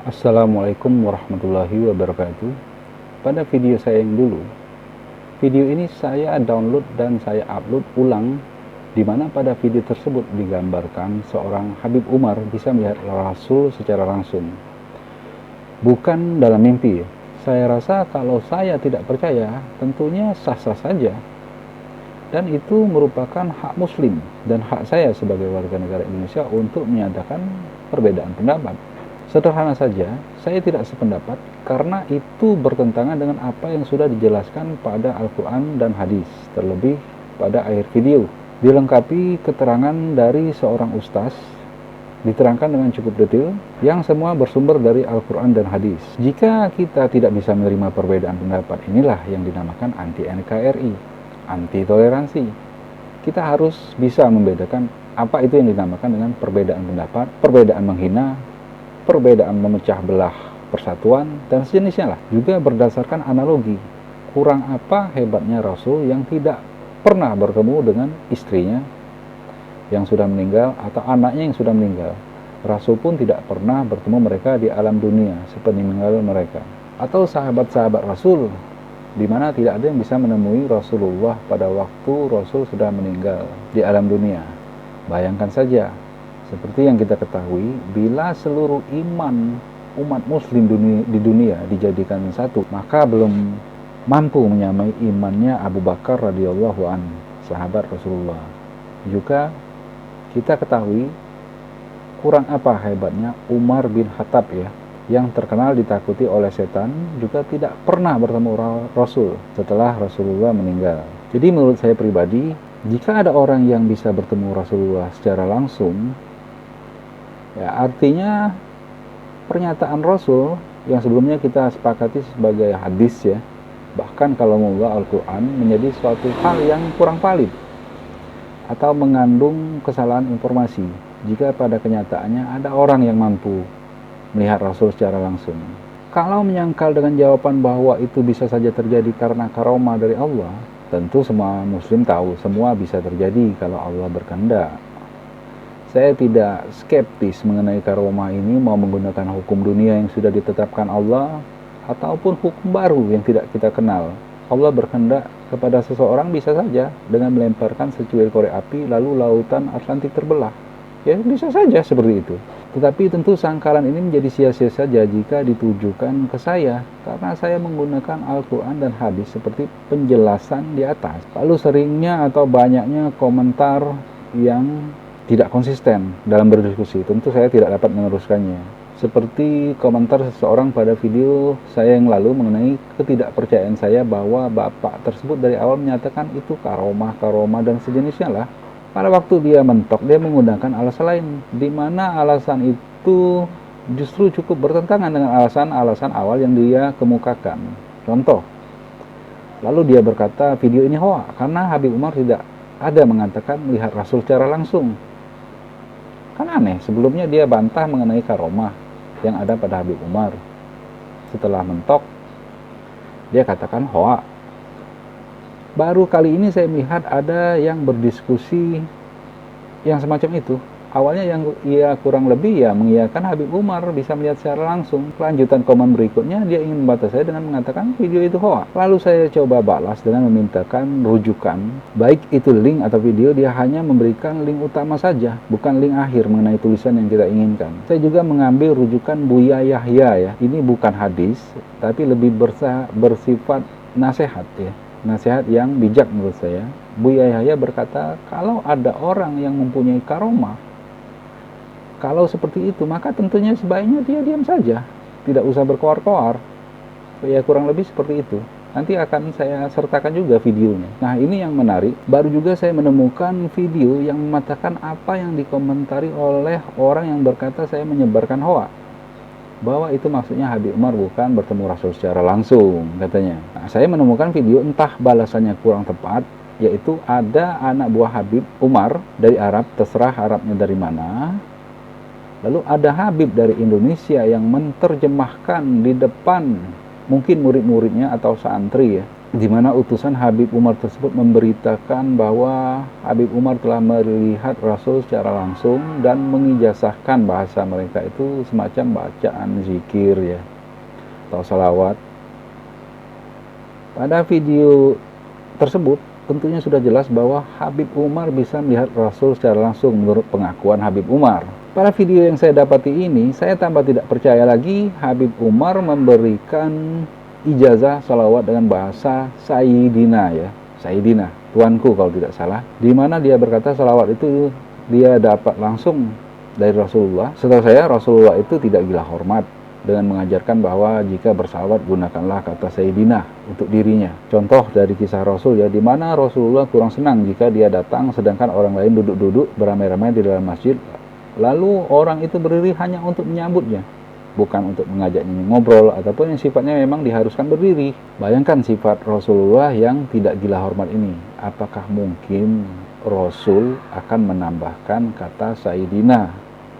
Assalamualaikum warahmatullahi wabarakatuh. Pada video saya yang dulu, video ini saya download dan saya upload ulang, di mana pada video tersebut digambarkan seorang Habib Umar bisa melihat Rasul secara langsung, bukan dalam mimpi. Saya rasa kalau saya tidak percaya, tentunya sah-sah saja, dan itu merupakan hak Muslim dan hak saya sebagai warga negara Indonesia untuk menyatakan perbedaan pendapat. Sederhana saja, saya tidak sependapat karena itu bertentangan dengan apa yang sudah dijelaskan pada Al-Quran dan hadis, terlebih pada akhir video. Dilengkapi keterangan dari seorang ustaz, diterangkan dengan cukup detail, yang semua bersumber dari Al-Quran dan hadis. Jika kita tidak bisa menerima perbedaan pendapat, inilah yang dinamakan anti-NKRI, anti-toleransi. Kita harus bisa membedakan apa itu yang dinamakan dengan perbedaan pendapat, perbedaan menghina, perbedaan memecah belah persatuan, dan sejenisnya lah. Juga berdasarkan analogi, kurang apa hebatnya Rasul yang tidak pernah bertemu dengan istrinya yang sudah meninggal atau anaknya yang sudah meninggal. Rasul pun tidak pernah bertemu mereka di alam dunia sepeninggal mereka. Atau sahabat-sahabat Rasul, di mana tidak ada yang bisa menemui Rasulullah pada waktu Rasul sudah meninggal di alam dunia. Bayangkan saja, seperti yang kita ketahui, bila seluruh iman umat muslim di dunia dijadikan satu, maka belum mampu menyamai imannya Abu Bakar radhiyallahu an, sahabat Rasulullah. Juga kita ketahui kurang apa hebatnya Umar bin Khattab ya, yang terkenal ditakuti oleh setan, juga tidak pernah bertemu Rasul setelah Rasulullah meninggal. Jadi menurut saya pribadi, jika ada orang yang bisa bertemu Rasulullah secara langsung, ya, artinya pernyataan Rasul yang sebelumnya kita sepakati sebagai hadis ya, bahkan kalau mengubah Al-Quran menjadi suatu hal yang kurang valid atau mengandung kesalahan informasi jika pada kenyataannya ada orang yang mampu melihat Rasul secara langsung. Kalau menyangkal dengan jawaban bahwa itu bisa saja terjadi karena karomah dari Allah, tentu semua muslim tahu semua bisa terjadi kalau Allah berkehendak. Saya tidak skeptis mengenai karomah ini, mau menggunakan hukum dunia yang sudah ditetapkan Allah ataupun hukum baru yang tidak kita kenal. Allah berkehendak kepada seseorang bisa saja dengan melemparkan secuil korek api lalu lautan Atlantik terbelah. Ya bisa saja seperti itu. Tetapi tentu sangkalan ini menjadi sia-sia saja jika ditujukan ke saya, karena saya menggunakan Al-Quran dan hadis seperti penjelasan di atas. Lalu seringnya atau banyaknya komentar yang tidak konsisten dalam berdiskusi, tentu saya tidak dapat meneruskannya. Seperti komentar seseorang pada video saya yang lalu mengenai ketidakpercayaan saya bahwa bapak tersebut dari awal menyatakan itu karomah dan sejenisnya lah. Pada waktu dia mentok, dia menggunakan alasan lain, di mana alasan itu justru cukup bertentangan dengan alasan-alasan awal yang dia kemukakan. Contoh, lalu dia berkata video ini hoax karena Habib Umar tidak ada mengatakan melihat Rasul secara langsung. Kan aneh, sebelumnya dia bantah mengenai karomah yang ada pada Habib Umar. Setelah mentok, dia katakan hoax. Baru kali ini saya melihat ada yang berdiskusi yang semacam itu. Awalnya yang ia kurang lebih ya mengiyakan Habib Umar bisa melihat secara langsung. Kelanjutan komen berikutnya dia ingin membantah saya dengan mengatakan video itu hoax. Lalu saya coba balas dengan memintakan rujukan, baik itu link atau video, dia hanya memberikan link utama saja, bukan link akhir mengenai tulisan yang kita inginkan. Saya juga mengambil rujukan Buya Yahya ya. Ini bukan hadis, tapi lebih bersifat nasihat ya. Nasihat yang bijak menurut saya. Buya Yahya berkata, kalau ada orang yang mempunyai karomah, kalau seperti itu, maka tentunya sebaiknya dia diam saja, tidak usah berkoar-koar. Ya kurang lebih seperti itu. Nanti akan saya sertakan juga videonya. Nah ini yang menarik, baru juga saya menemukan video yang mematahkan apa yang dikomentari oleh orang yang berkata saya menyebarkan hoax, bahwa itu maksudnya Habib Umar bukan bertemu Rasul secara langsung katanya. Nah, saya menemukan video, entah balasannya kurang tepat, yaitu ada anak buah Habib Umar dari Arab, terserah Arabnya dari mana. Lalu ada Habib dari Indonesia yang menerjemahkan di depan mungkin murid-muridnya atau santri ya, di mana utusan Habib Umar tersebut memberitakan bahwa Habib Umar telah melihat Rasul secara langsung dan mengijazahkan bahasa mereka itu semacam bacaan zikir ya, atau salawat. Pada video tersebut tentunya sudah jelas bahwa Habib Umar bisa melihat Rasul secara langsung menurut pengakuan Habib Umar. Pada video yang saya dapati ini, saya tambah tidak percaya lagi Habib Umar memberikan ijazah salawat dengan bahasa Sayyidina ya, Sayyidina, tuanku kalau tidak salah, di mana dia berkata salawat itu dia dapat langsung dari Rasulullah. Setahu saya Rasulullah itu tidak gila hormat dengan mengajarkan bahwa jika bersalawat gunakanlah kata Sayyidina untuk dirinya. Contoh dari kisah Rasul ya, di mana Rasulullah kurang senang jika dia datang sedangkan orang lain duduk-duduk beramai-ramai di dalam masjid, lalu orang itu berdiri hanya untuk menyambutnya, bukan untuk mengajaknya ngobrol ataupun yang sifatnya memang diharuskan berdiri. Bayangkan sifat Rasulullah yang tidak gila hormat ini. Apakah mungkin Rasul akan menambahkan kata Sayyidina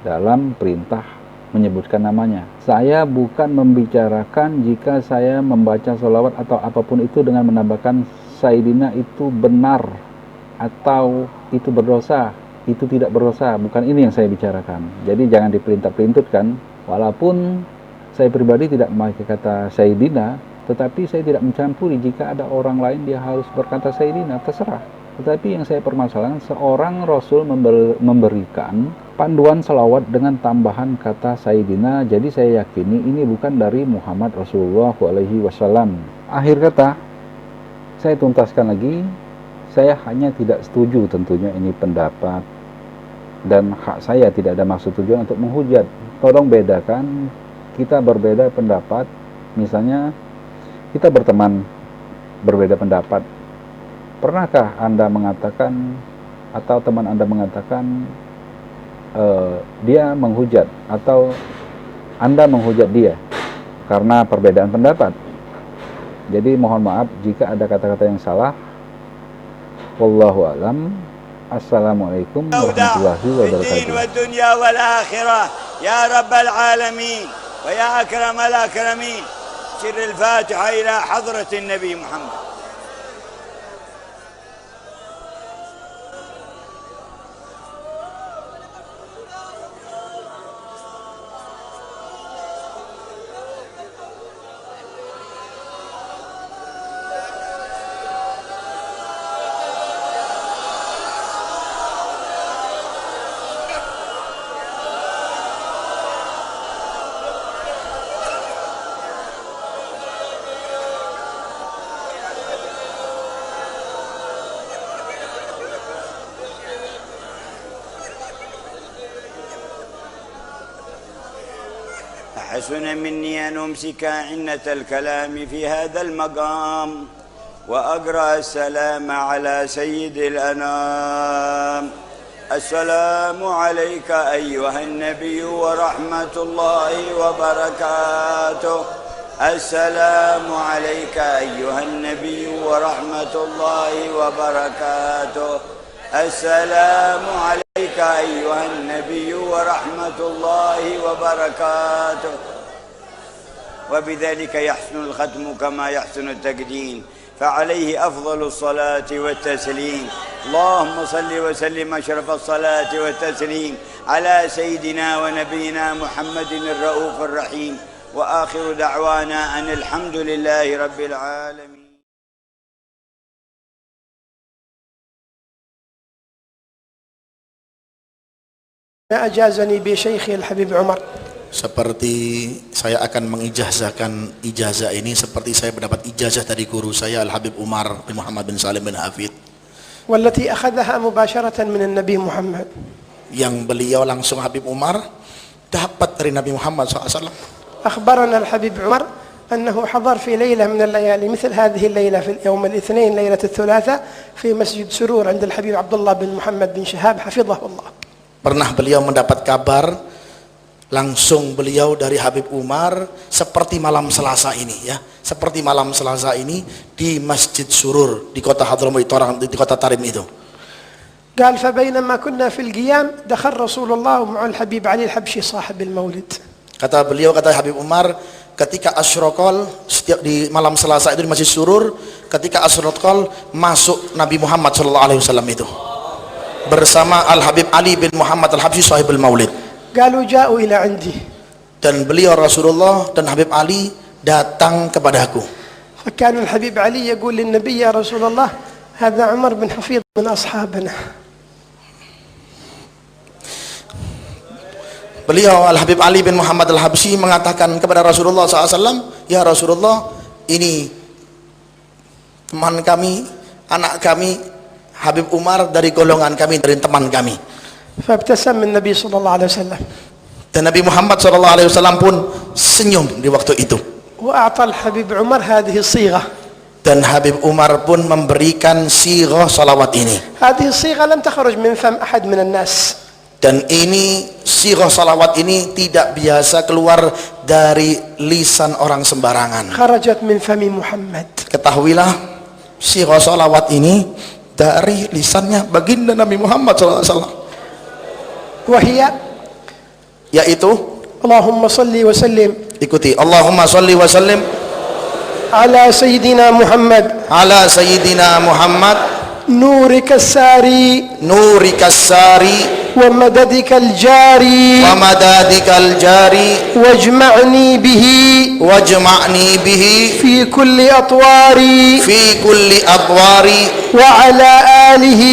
dalam perintah menyebutkan namanya? Saya bukan membicarakan jika saya membaca sholawat atau apapun itu dengan menambahkan Sayyidina itu benar atau itu berdosa, itu tidak berdosa. Bukan ini yang saya bicarakan. Jadi jangan diperintah-perintutkan. Walaupun saya pribadi tidak memakai kata Sayyidina, tetapi saya tidak mencampuri jika ada orang lain dia harus berkata Sayyidina, terserah. Tetapi yang saya permasalahkan, seorang Rasul memberikan panduan salawat dengan tambahan kata Sayyidina, jadi saya yakini ini bukan dari Muhammad Rasulullah SAW. Akhir kata, saya tuntaskan lagi, saya hanya tidak setuju tentunya ini pendapat, dan hak saya tidak ada maksud tujuan untuk menghujat. Tolong bedakan, kita berbeda pendapat, misalnya kita berteman berbeda pendapat. Pernahkah Anda mengatakan atau teman Anda mengatakan dia menghujat atau Anda menghujat dia karena perbedaan pendapat? Jadi mohon maaf jika ada kata-kata yang salah. Wallahu a'lam. Assalamualaikum warahmatullahi wabarakatuh. يا رب العالمين ويا أكرم الأكرمين. سر الفاتحة إلى حضرة النبي محمد. حسن مني أن أمسك عنة الكلام في هذا المقام وأقرأ السلام على سيد الأنام. السلام عليك أيها النبي ورحمة الله وبركاته. السلام عليك أيها النبي ورحمة الله وبركاته. السلام عليك أيها النبي ورحمة الله وبركاته. وبذلك يحسن الختم كما يحسن التقديم، فعليه أفضل الصلاة والتسليم. اللهم صل وسلم أشرف الصلاة والتسليم على سيدنا ونبينا محمد الرؤوف الرحيم. وآخر دعوانا أن الحمد لله رب العالمين. أجازني بشيخي الحبيب عمر. Seperti saya akan mengijazahkan ijazah ini seperti saya mendapat ijazah dari guru saya Al-Habib Umar bin Muhammad bin Salim bin Hafid, والتي أخذها مباشرة من النبي محمد. yang beliau langsung Habib Umar dapat dari Nabi Muhammad SAW. أخبرنا الحبيب عمر أنه حضر في ليلة من الليالي مثل هذه الليلة في يوم الاثنين ليلة الثلاثاء في مسجد سرور عند الحبيب عبد الله بن محمد بن شهاب حفظه الله. Pernah beliau mendapat kabar langsung beliau dari Habib Umar seperti malam Selasa ini ya, seperti malam Selasa ini di Masjid Surur di kota Hadramaut di kota Tarim itu. قال فبينما كنا في القيام دخل رسول الله مع الحبيب علي الحبشي صاحب المولد. Kata beliau, kata Habib Umar, ketika asyraqal, setiap di malam Selasa itu di Masjid Surur, ketika asyraqal masuk Nabi Muhammad SAW itu bersama Al Habib Ali bin Muhammad Al Habsyi sahibul Maulid. قالوا جاءوا إلى عندي. Dan beliau Rasulullah dan Habib Ali datang kepadaku. فكان الحبيب علي يقول للنبي يا رسول الله هذا عمر بن حفيظ من أصحابنا. Beliau Al Habib Ali bin Muhammad Al Habsyi mengatakan kepada Rasulullah SAW, ya Rasulullah, ini teman kami, anak kami, Habib Umar dari golongan kami, dari teman kami. فابتسم النبي صلى الله عليه وسلم. Dan Nabi Muhammad SAW pun senyum di waktu itu. وأعطى الحبيب عمر هذه الصيغة. Dan Habib Umar pun memberikan sighah salawat ini. هذه الصيغة لم تخرج من فم أحد من الناس. Dan ini sighah salawat ini tidak biasa keluar dari lisan orang sembarangan. خرجت من فم محمد. Ketahuilah, sighah salawat ini dari lisannya baginda Nabi Muhammad SAW. وهي Yaitu, اللهم صل وسلم ikuti, Allahumma salli wa sallim على سيدنا محمد ala sayyidina Muhammad نورك الساري nurikas sari ومددك الجاري wa madadikal jari واجمعني به wajma'ni bihi في كل أطواري fi kulli adwari وعلى آله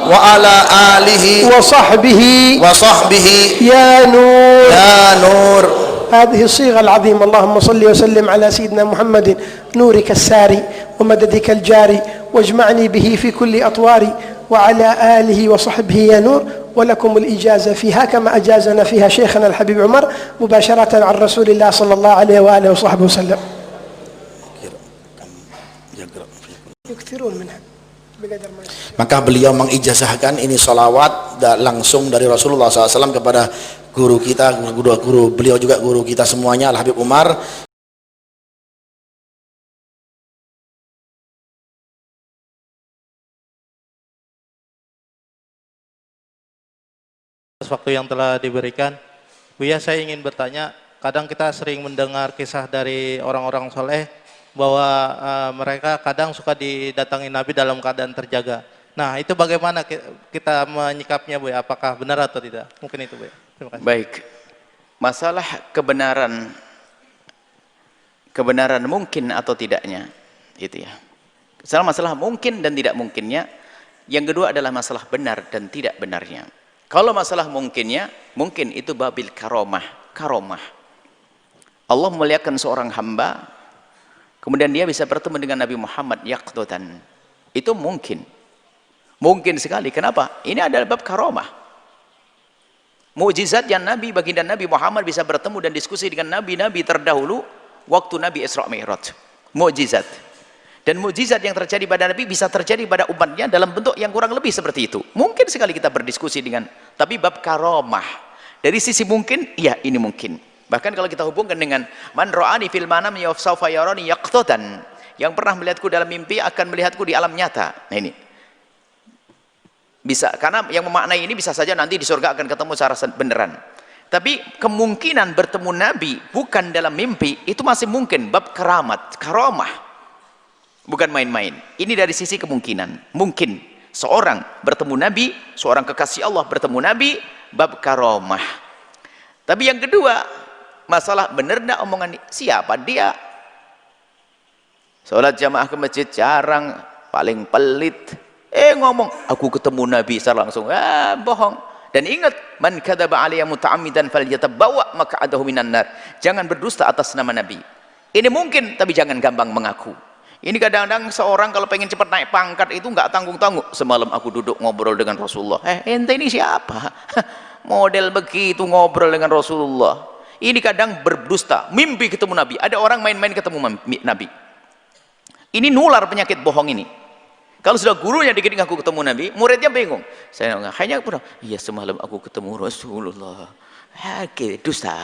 wa ala alihi وصحبه wa sahbihi يا نور. ya nur. هذه الصيغة العظيمة اللهم صل وسلم على سيدنا محمد نورك الساري ومددك الجاري واجمعني به في كل أطواري وعلى آله وصحبه يا نور. ولكم الإجازة فيها كما أجازنا فيها شيخنا الحبيب عمر مباشرة عن رسول الله صلى الله عليه وآله وصحبه وسلم. يكثرون منها بقدر ما يستطيعون. Maka beliau mengijazahkan ini salawat langsung dari Rasulullah SAW kepada guru kita, guru beliau juga guru kita semuanya, Al Habib Umar. Waktu yang telah diberikan, Buya, saya ingin bertanya, kadang kita sering mendengar kisah dari orang-orang soleh bahwa mereka kadang suka didatangi Nabi dalam keadaan terjaga. Nah, itu bagaimana kita menyikapnya, Buya? Apakah benar atau tidak? Mungkin itu, Buya. Terima kasih. Baik, masalah kebenaran mungkin atau tidaknya, itu ya. Masalah mungkin dan tidak mungkinnya. Yang kedua adalah masalah benar dan tidak benarnya. Kalau masalah mungkinnya, mungkin itu babil karomah. Allah memuliakan seorang hamba, kemudian dia bisa bertemu dengan Nabi Muhammad yaqdatan. Itu mungkin. Mungkin sekali. Kenapa? Ini adalah bab karomah. Mukjizat yang baginda Nabi Muhammad bisa bertemu dan diskusi dengan nabi-nabi terdahulu waktu Nabi Isra Mi'raj. Mukjizat. Dan mukjizat yang terjadi pada Nabi bisa terjadi pada umatnya dalam bentuk yang kurang lebih seperti itu. Mungkin sekali kita berdiskusi tapi bab karomah. Dari sisi mungkin, ya ini mungkin. Bahkan kalau kita hubungkan dengan man ra'ani fil manam sawfa yarani yaqtatan. Yang pernah melihatku dalam mimpi akan melihatku di alam nyata. Nah ini. Bisa, karena yang memaknai ini bisa saja nanti di surga akan ketemu secara beneran. Tapi kemungkinan bertemu Nabi bukan dalam mimpi, itu masih mungkin. Bab keramat, karomah. Bukan main-main. Ini dari sisi kemungkinan. Mungkin seorang bertemu Nabi, seorang kekasih Allah bertemu Nabi, bab karomah. Tapi yang kedua, masalah benar enggak omongan siapa dia? Sholat jamaah ke masjid jarang, paling pelit. Ngomong, aku ketemu Nabi secara langsung. Bohong. Dan ingat, man kadzaba alayya muta'ammidan falyatabawwa maq'adahu minan nar. Jangan berdusta atas nama Nabi. Ini mungkin, tapi jangan gampang mengaku. Ini kadang-kadang seorang kalau pengen cepat naik pangkat itu nggak tanggung-tanggung. Semalam aku duduk ngobrol dengan Rasulullah. Ente ini siapa? Model begitu ngobrol dengan Rasulullah. Ini kadang berdusta. Mimpi ketemu Nabi. Ada orang main-main ketemu Nabi. Ini nular penyakit bohong ini. Kalau sudah gurunya dikit aku ketemu Nabi, muridnya bingung. Saya hanya pura, iya semalam aku ketemu Rasulullah. Dusta.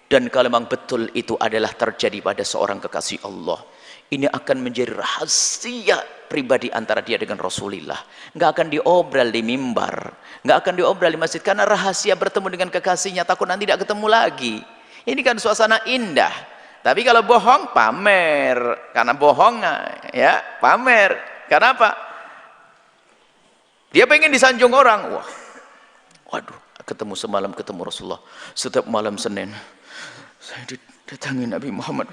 Dan kalau memang betul itu adalah terjadi pada seorang kekasih Allah, ini akan menjadi rahasia pribadi antara dia dengan Rasulullah. Nggak akan diobral di mimbar, nggak akan diobral di masjid, karena rahasia bertemu dengan kekasihnya, takut nanti tidak ketemu lagi. Ini kan suasana indah. Tapi kalau bohong, pamer. Karena bohong, ya, pamer. Karena apa? Dia pengen disanjung orang. Wah, waduh, ketemu semalam ketemu Rasulullah. Setiap malam Senin saya didatangi Nabi Muhammad.